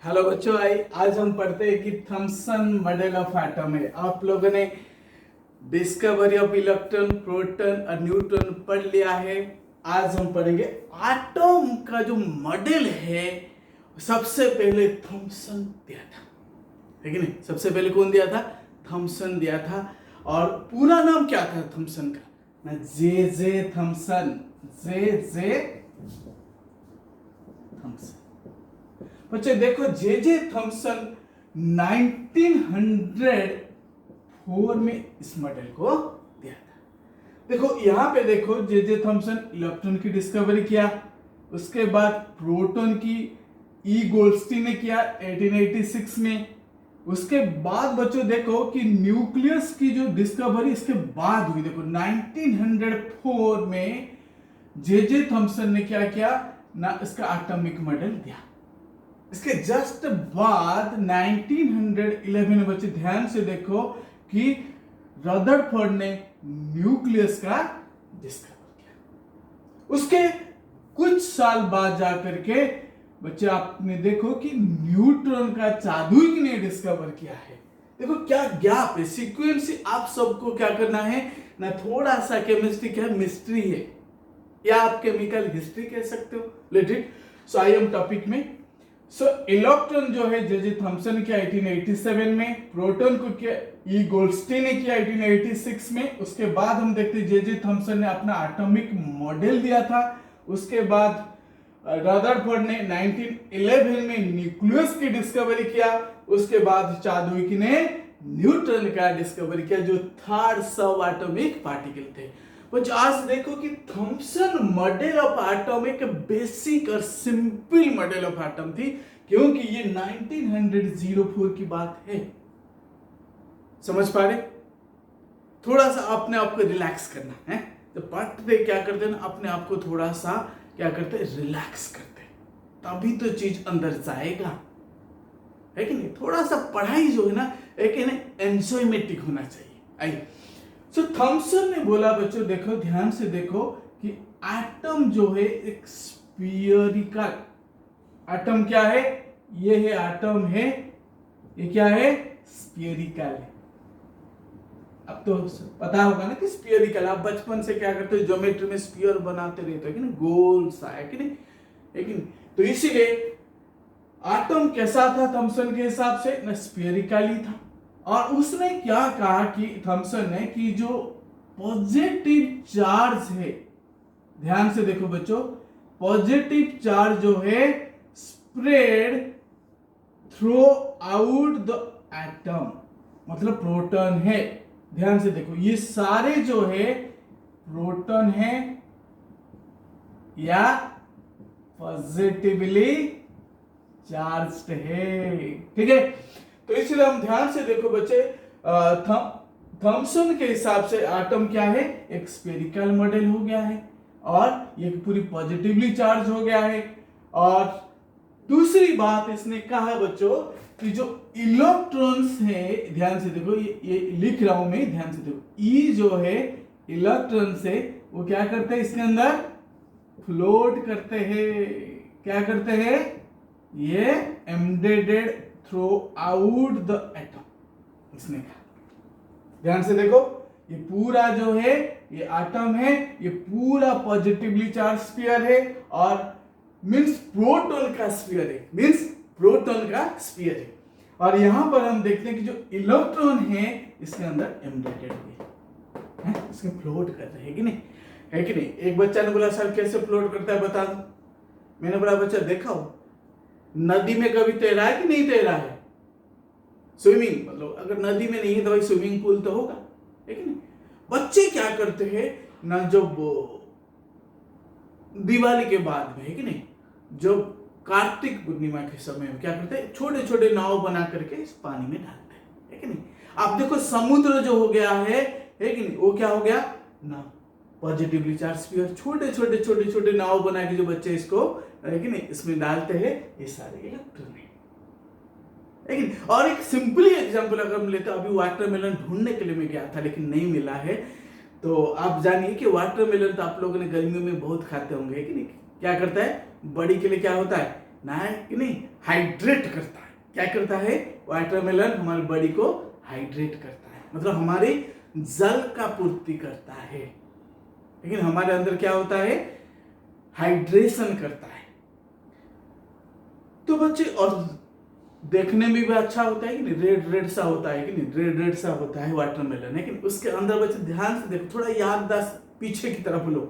Hello बच्चों, आज हम पढ़ते हैं कि थॉमसन मॉडल ऑफ एटम है। आप लोगों ने डिस्कवरी ऑफ इलेक्ट्रॉन, प्रोटॉन और न्यूट्रॉन पढ़ लिया है। आज हम पढ़ेंगे एटम का जो मॉडल है। सबसे पहले थॉमसन दिया था, है कि नहीं? सबसे पहले कौन दिया था? थॉमसन दिया था। और पूरा नाम क्या था थॉमसन का? ना जे थॉमसन, जे थॉमसन। बच्चे देखो, जे थॉमसन 1904 में इस मॉडल को दिया था। देखो यहां पे देखो, जे थॉमसन इलेक्ट्रॉन की डिस्कवरी किया, उसके बाद प्रोटॉन की ई गोल्डस्टीन ने किया 1886 में। उसके बाद बच्चों देखो कि न्यूक्लियस की जो डिस्कवरी इसके बाद हुई। देखो 1904 में जे थॉमसन ने क्या किया ना, इसका एटॉमिक मॉडल दिया। इसके जस्ट बाद 1911 में बच्चे ध्यान से देखो कि रदरफोर्ड ने न्यूक्लियस का डिस्कवर किया। उसके कुछ साल बाद जाकर के बच्चे आपने देखो कि न्यूट्रॉन का चार्ल्स ने डिस्कवर किया है। देखो क्या गैप है, सीक्वेंस। आप सबको क्या करना है ना, थोड़ा सा केमिस्ट्री क्या मिस्ट्री है, या आप केमिकल हिस्ट्री कह सकते हो। Let it. So I am topic में। इलेक्ट्रॉन जो है जे थॉमसन किया 1887 में, प्रोटॉन को किया ई गोल्डस्टीन ने किया 1886 में। उसके बाद हम देखते हैं जे थॉमसन ने अपना एटॉमिक मॉडल दिया था। उसके बाद रदरफोर्ड ने 1911 में न्यूक्लियस की डिस्कवरी किया। उसके बाद चार्ल्स ने न्यूट्रॉन का डिस्कवरी किया, जो थर्ड सब एटॉमिक पार्टिकल थे। आज देखो कि थॉमसन मॉडल ऑफ एटम एक बेसिक और सिंपल मॉडल ऑफ एटम थी, क्योंकि ये 1904 की बात है। समझ पा रहे? थोड़ा सा अपने आप को रिलैक्स करना है। तो पढ़ते क्या करते हैं ना, अपने आप को थोड़ा सा क्या करते हैं, रिलैक्स करते हैं, तभी तो चीज अंदर जाएगा, है कि नहीं? थोड़ा सा पढ़ाई जो है ना, एक एंजॉयमेटिक होना चाहिए। आइए। सो थॉमसन ने बोला बच्चों, देखो ध्यान से देखो कि एटम जो है एक स्फीयरिकल एटम। क्या है ये? है एटम है, ये क्या है? स्फीयरिकल है। अब तो पता होगा ना कि स्फीयरिकल। आप बचपन से क्या करते हो, ज्योमेट्री में स्फीयर बनाते रहते हो कि नहीं, गोल सा, है कि नहीं? लेकिन तो इसीलिए एटम कैसा था थॉमसन के हिसाब से? ना स्फीयरिकल ही था। और उसने क्या कहा कि थॉमसन ने कि जो पॉजिटिव चार्ज है, ध्यान से देखो बच्चों, पॉजिटिव चार्ज जो है spread through out the atom, मतलब प्रोटॉन है। ध्यान से देखो, ये सारे जो है प्रोटॉन है या पॉजिटिवली चार्ज्ड है, ठीक है? तो इसलिए हम ध्यान से देखो बच्चे, थॉमसन के हिसाब से एटम क्या है? एक स्फेरिकल मॉडल हो गया है, और ये पूरी पॉजिटिवली चार्ज हो गया है। और दूसरी बात इसने कहा बच्चों कि जो इलेक्ट्रॉन्स है, ध्यान से देखो, ये लिख रहा हूं मैं, ध्यान से देखो, ई जो है इलेक्ट्रॉन से वो क्या करते हैं, इसके अंदर फ्लोट करते हैं। क्या करते हैं? ये embedded through out the atom, इसने कहा। ध्यान से देखो, ये पूरा जो है ये एटम है, ये पूरा पॉजिटिवली चार्ज स्फीयर है, और मींस प्रोटॉन का स्फीयर है, मींस प्रोटॉन का स्फीयर है। और यहां पर हम देखते हैं कि जो इलेक्ट्रॉन है इसके अंदर एम्बेडेड है, इसके फ्लोट कर रहे हैं कि नहीं, है कि नहीं? एक बच्चा ने बोला सर कैसे फ्लोट करता है बता दो। मैंने बोला बच्चा देखा हो नदी में कभी तैरा है कि नहीं तैरा है? स्विमिंग, मतलब अगर नदी में नहीं है तो भाई स्विमिंग पूल तो होगा, है कि नहीं? बच्चे क्या करते हैं ना, जब दिवाली के बाद में, है कि नहीं, जब कार्तिक पूर्णिमा के समय में क्या करते हैं, छोटे छोटे नाव बना करके इस पानी में डालते हैं, है कि नहीं? आप देखो समुद्र जो हो गया है कि नहीं, वो क्या हो गया ना, पॉजिटिवली चार्ज स्फीयर। छोटे छोटे छोटे छोटे नाव बना के जो बच्चे इसको, है कि नहीं, इसमें डालते हैं, ये सारे इलेक्ट्रॉन है। लेकिन और एक सिंपली एग्जांपल अगर हम लेते हैं, अभी वाटरमेलन ढूंढने के लिए मैं गया था लेकिन नहीं मिला है। तो आप जानिए कि वाटरमेलन तो आप लोगों ने गर्मियों में बहुत खाते होंगे, है कि नहीं? क्या करता है, बड़ी के लिए क्या होता है, ना है कि नहीं, हाइड्रेट करता है। क्या करता है? वाटरमेलन हमारी बॉडी को हाइड्रेट करता है, मतलब हमारी जल का पूर्ति करता है। लेकिन हमारे अंदर क्या होता है? हाइड्रेशन करता है। तो बच्चे, और देखने में भी अच्छा होता है कि नहीं, रेड रेड सा होता है कि नहीं, रेड रेड सा होता है वाटरमेलन, है कि नहीं। उसके अंदर बच्चे ध्यान से देखो, थोड़ा याददाश्त पीछे की तरफ लो,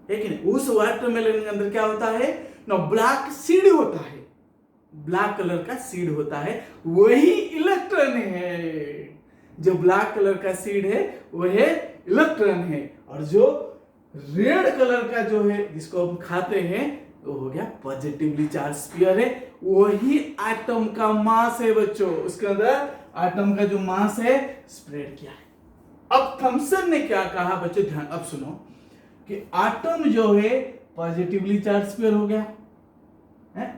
है कि नहीं। उस वाटरमेलन के अंदर क्या होता है ना, ब्लैक सीड होता है, ब्लैक कलर का सीड होता है, वही इलेक्ट्रॉन है। जो ब्लैक कलर का सीड है वह इलेक्ट्रॉन है, और जो रेड कलर का जो है जिसको हम खाते हैं वो हो गया पॉजिटिवली चार्ज स्फीयर है, वही एटम का मास है बच्चों। उसके अंदर एटम का जो मास है स्प्रेड किया है। अब थॉमसन ने क्या कहा बच्चों, ध्यान अब सुनो, कि एटम जो है पॉजिटिवली चार्ज स्फीयर हो गया,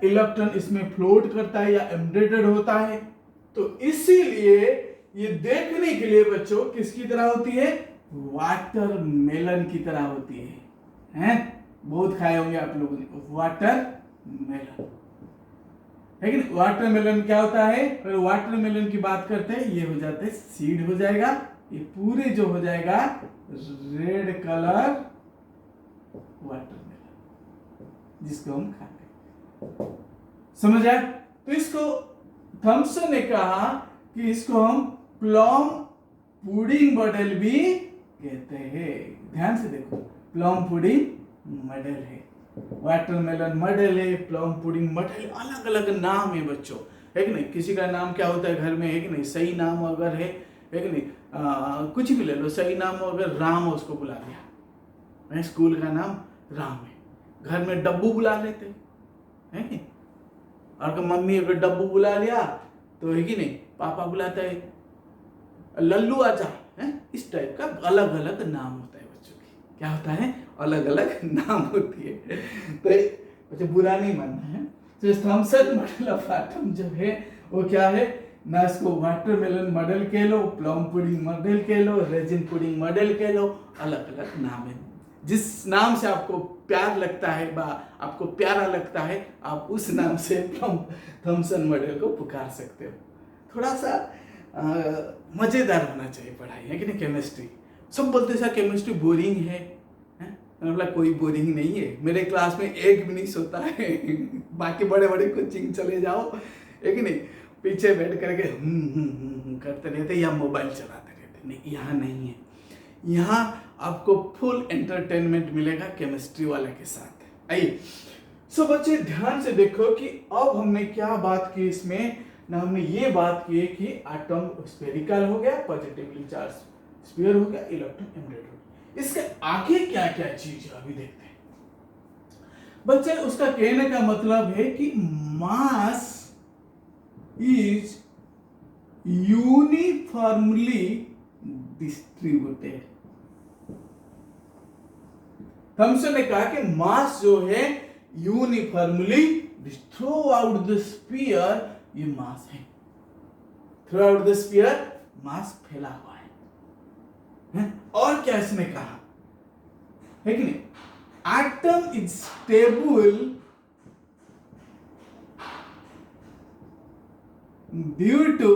इलेक्ट्रॉन इसमें फ्लोट करता है या एम्बेडेड होता है। तो इसीलिए ये देखने के लिए बच्चों किसकी तरह होती है? वाटरमेलन की तरह होती है? बहुत खाए होंगे आप लोगों ने वाटरमेलन, लेकिन वाटरमेलन क्या होता है? अगर वाटरमेलन की बात करते हैं, ये हो जाते हैं सीड हो जाएगा, ये पूरे जो हो जाएगा रेड कलर वाटरमेलन, जिसको हम खाते हैं। समझ आए? तो इसको थॉमसन ने कहा कि इसको हम प्लम पुडिंग मॉडल भी कहते हैं। ध्यान से देखो, प्लम पुडिंग मॉडल है, वाटरमेलन मॉडल है, प्लम पुडिंग मॉडल, अलग अलग नाम है बच्चों, है कि नहीं। किसी का नाम क्या होता है घर में, है कि नहीं, सही नाम अगर है कि नहीं, कुछ भी ले लो, सही नाम अगर राम हो उसको बुला दिया, स्कूल का नाम राम है, घर में डब्बू बुला लेते है कि, और मम्मी अगर डब्बू बुला लिया तो है कि नहीं, पापा बुलाता है लल्लू आजा, है इस टाइप का अलग अलग नाम होता है बच्चों की। क्या होता है? अलग अलग नाम होती है। तो बच्चे बुरा नहीं मानना है। तो थॉमसन मॉडल ऑफ एटम जो है वो क्या है ना, इसको वाटरमेलन मॉडल कह लो, प्लम पुडिंग मॉडल कह लो, रेजिन पुडिंग मॉडल कह लो, अलग अलग नाम है। जिस नाम से आपको प्यार लगता है बा आपको प्यारा लगता है, आप उस नाम से थॉमसन मॉडल को पुकार सकते हो। थोड़ा सा मजेदार होना चाहिए पढ़ाई, है कि नहीं। केमिस्ट्री सब बोलते सर केमिस्ट्री बोरिंग है, मतलब कोई बोरिंग नहीं है। मेरे क्लास में एक भी नहीं सोता है बाकी बड़े बड़े कोचिंग चले जाओ, है कि नहीं, पीछे बैठ करके करते रहते या मोबाइल चलाते रहते। नहीं, यहाँ नहीं है। यहाँ आपको फुल एंटरटेनमेंट मिलेगा केमिस्ट्री वाले के साथ। आइए सो बच्चे ध्यान से देखो कि अब हमने क्या बात की इसमें ना, हमने ये बात की कि एटम स्फेरिकल हो गया, पॉजिटिवली चार्ज स्फीयर हो गया, इलेक्ट्रॉन एम्बेडेड हो गया। इसके आगे क्या क्या चीज है अभी देखते हैं बच्चे। उसका कहने का मतलब है कि mass is uniformly distributed. Thomson ने कहा कि मास जो है uniformly throughout the sphere, ये मास है, throughout the sphere mass फैला हुआ है? और क्या इसने कहा है कि नहीं, atom is stable due to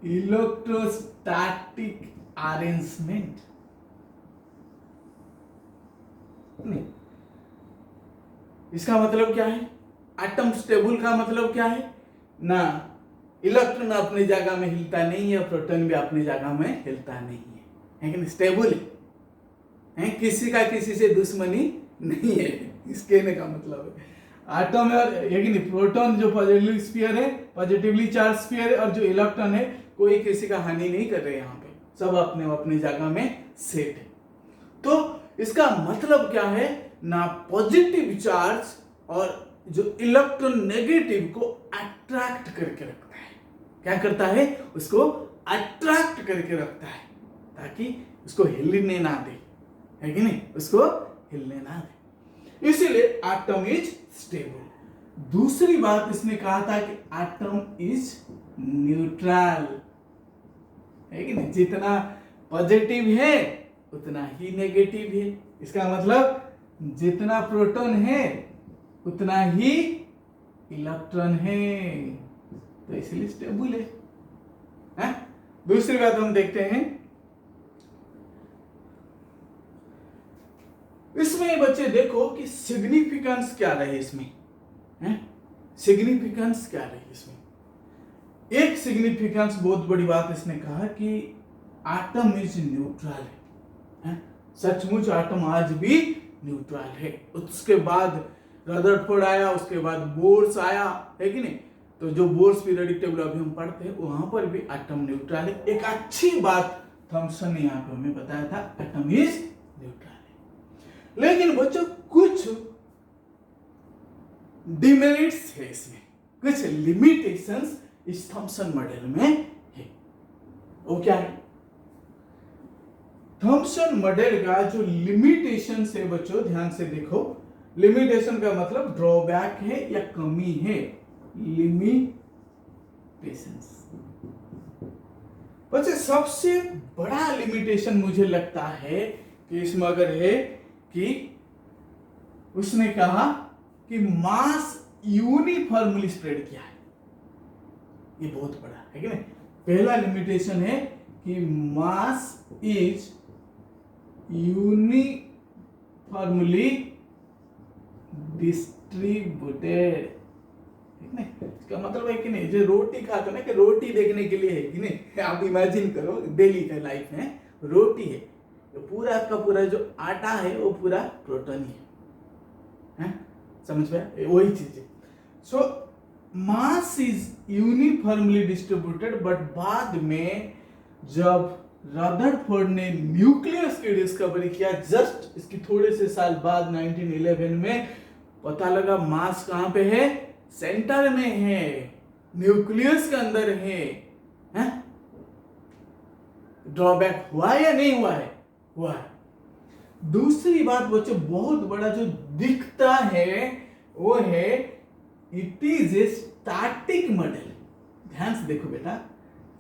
electrostatic arrangement. नहीं, इसका मतलब क्या है? एटम स्टेबल का मतलब क्या है ना, इलेक्ट्रॉन अपनी जगह में हिलता नहीं है, प्रोटॉन भी अपनी जगह में हिलता नहीं है कि नहीं, स्टेबल है, किसी का किसी से दुश्मनी नहीं है। इस कहने का मतलब है एटम और ये कि नहीं, प्रोटॉन जो पॉजिटिवली स्फीयर है, पॉजिटिवली चार्ज स्फीयर है, और जो इलेक्ट्रॉन है कोई किसी का हानि नहीं कर रहे, यहाँ पे सब अपने अपनी जगह में सेट है। तो इसका मतलब क्या है ना, पॉजिटिव चार्ज और जो इलेक्ट्रॉन नेगेटिव को अट्रैक्ट करके रखता है। क्या करता है? उसको अट्रैक्ट करके रखता है ताकि उसको हिलने ना दे, है कि नहीं, उसको हिलने ना दे। इसीलिए एटम इज स्टेबल। दूसरी बात इसने कहा था कि एटम इज न्यूट्रल, है कि नहीं, जितना पॉजिटिव है उतना ही नेगेटिव है। इसका मतलब जितना प्रोटॉन है उतना ही इलेक्ट्रॉन है, तो इसलिए स्टेबल है? दूसरी बात हम देखते हैं, इसमें बच्चे देखो कि सिग्निफिकेंस क्या रहे इसमें, सिग्निफिकेंस क्या रही इसमें? एक सिग्निफिकेंस, बहुत बड़ी बात इसने कहा कि एटम इज न्यूट्रल है, सचमुच एटम आज भी न्यूट्रल है। उसके बाद रदरफोर्ड आया, उसके बाद बोर्स आया, है कि नहीं? तो जो बोर्स पीरियोडिक टेबल अभी हम पढ़ते हैं वहां पर भी एटम न्यूट्रल है। एक अच्छी बात थॉमसन ने यहाँ पे हमें बताया था, एटम इज न्यूट्रल है। लेकिन बच्चों कुछ डिमेरिट्स है इसमें, कुछ लिमिटेशंस इस थॉमसन मॉडल में है। वो क्या है? थॉमसन मॉडल का जो लिमिटेशन है बच्चों, ध्यान से देखो, लिमिटेशन का मतलब ड्रॉबैक है या कमी है, लिमिटेशंस। बच्चे सबसे बड़ा लिमिटेशन मुझे लगता है कि इसमें अगर है कि उसने कहा कि मास यूनिफॉर्मली स्प्रेड किया है, ये बहुत बड़ा है कि नहीं? पहला लिमिटेशन है कि मास इज यूनिफॉर्मली डिस्ट्रीब्यूटेड, ठीक नहीं? इसका मतलब है कि नहीं, जो रोटी खाते ना, कि रोटी देखने के लिए है कि नहीं? आप इमेजिन करो डेली का लाइफ में रोटी है, तो पूरा का पूरा जो आटा है वो पूरा प्रोटीन ही है, समझ में? वही चीज है। So mass is uniformly distributed, but बाद में जब रदरफोर्ड ने न्यूक्लियस की डिस्कवरी किया, जस्ट इसकी थोड़े से साल बाद 1911 में पता लगा मास कहां पे है? सेंटर में है, न्यूक्लियस के अंदर है। ड्रॉबैक हुआ या नहीं हुआ है? हुआ है। दूसरी बात बच्चों, बहुत बड़ा जो दिखता है वो है it is a static model. ध्यान से देखो बेटा,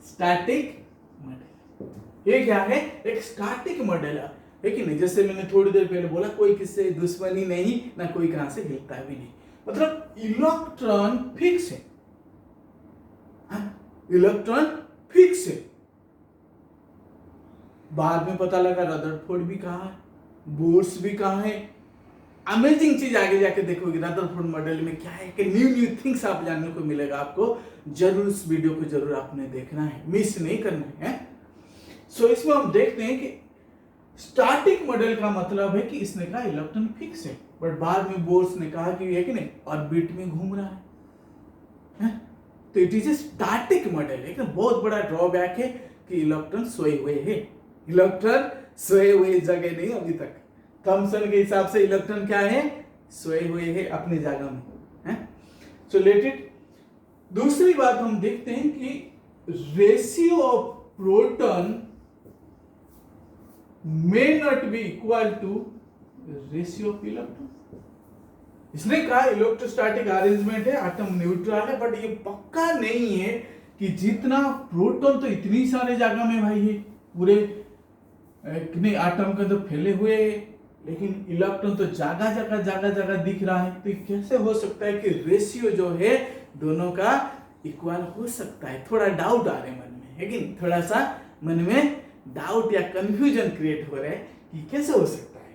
स्टैटिक मॉडल ये क्या है? एक स्टैटिक मॉडल है कि नहीं? जैसे मैंने थोड़ी देर पहले बोला, कोई किससे दुश्मनी नहीं, ना कोई कहां से हिलता भी नहीं, मतलब इलेक्ट्रॉन फिक्स है, इलेक्ट्रॉन फिक्स है। बाद में पता लगा रदरफोर्ड भी कहा है, बोर्स भी कहा है। अमेजिंग चीज आगे जाके देखोगे रदरफोर्ड मॉडल में क्या है कि न्यू थिंग्स आप जानने को मिलेगा आपको। जरूर इस वीडियो को जरूर आपने देखना है, मिस नहीं करना है। सो इसमें हम देखते हैं कि स्टैटिक मॉडल का मतलब है कि इसने कहा इलेक्ट्रॉन फिक्स है, बट बाद में बोर्स ने कहा कि ये कि नहीं, ऑर्बिट में घूम रहा है? तो it is a static model. एक बहुत बड़ा ड्रॉबैक है कि इलेक्ट्रॉन सोए हुए हैं, इलेक्ट्रॉन सोए हुए जगह नहीं अभी तक। थॉमसन के हिसाब से इलेक्ट्रॉन क्या है? सोए हुए हैं अपनी जगह में। So let it. दूसरी बात हम देखते हैं कि ratio of proton may not be equal to ratio of electron। इसने कहा इलेक्ट्रोस्टैटिक अरेंजमेंट है, एटम न्यूट्रल है, बट ये पक्का नहीं है कि जितना प्रोटॉन तो इतनी सारे जगह में भाई है, पूरे कितने एटम के अंदर फैले हुए, लेकिन इलेक्ट्रॉन तो जगह जगह दिख रहा है। तो कैसे हो सकता है कि रेशियो जो है दोनों का इक्वल हो सकता है? थोड़ा डाउट आ रहा है मन में, है कि नहीं? थोड़ा सा मन में डाउट या कंफ्यूजन क्रिएट हो रहा है कि कैसे हो सकता है?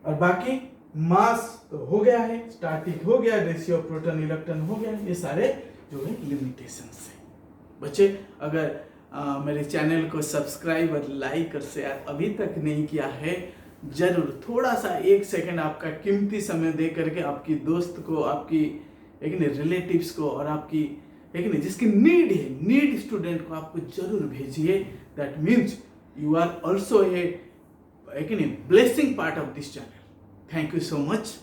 और बाकी मास तो हो गया है, स्टैटिक हो गया, रेशियो ऑफ प्रोटॉन इलेक्ट्रॉन हो गया, ये सारे जो है लिमिटेशंस है। बच्चे अगर मेरे चैनल को सब्सक्राइब और लाइक और शेयर अभी तक नहीं किया है, जरूर थोड़ा सा 1 सेकंड आपका कीमती समय दे करके आपकी दोस्त को, आपकी रिलेटिव्स को, और आपकी जिसकी नीड है, नीड स्टूडेंट को आपको जरूर भेजिए। That means you are also a blessing part of this channel. Thank you so much.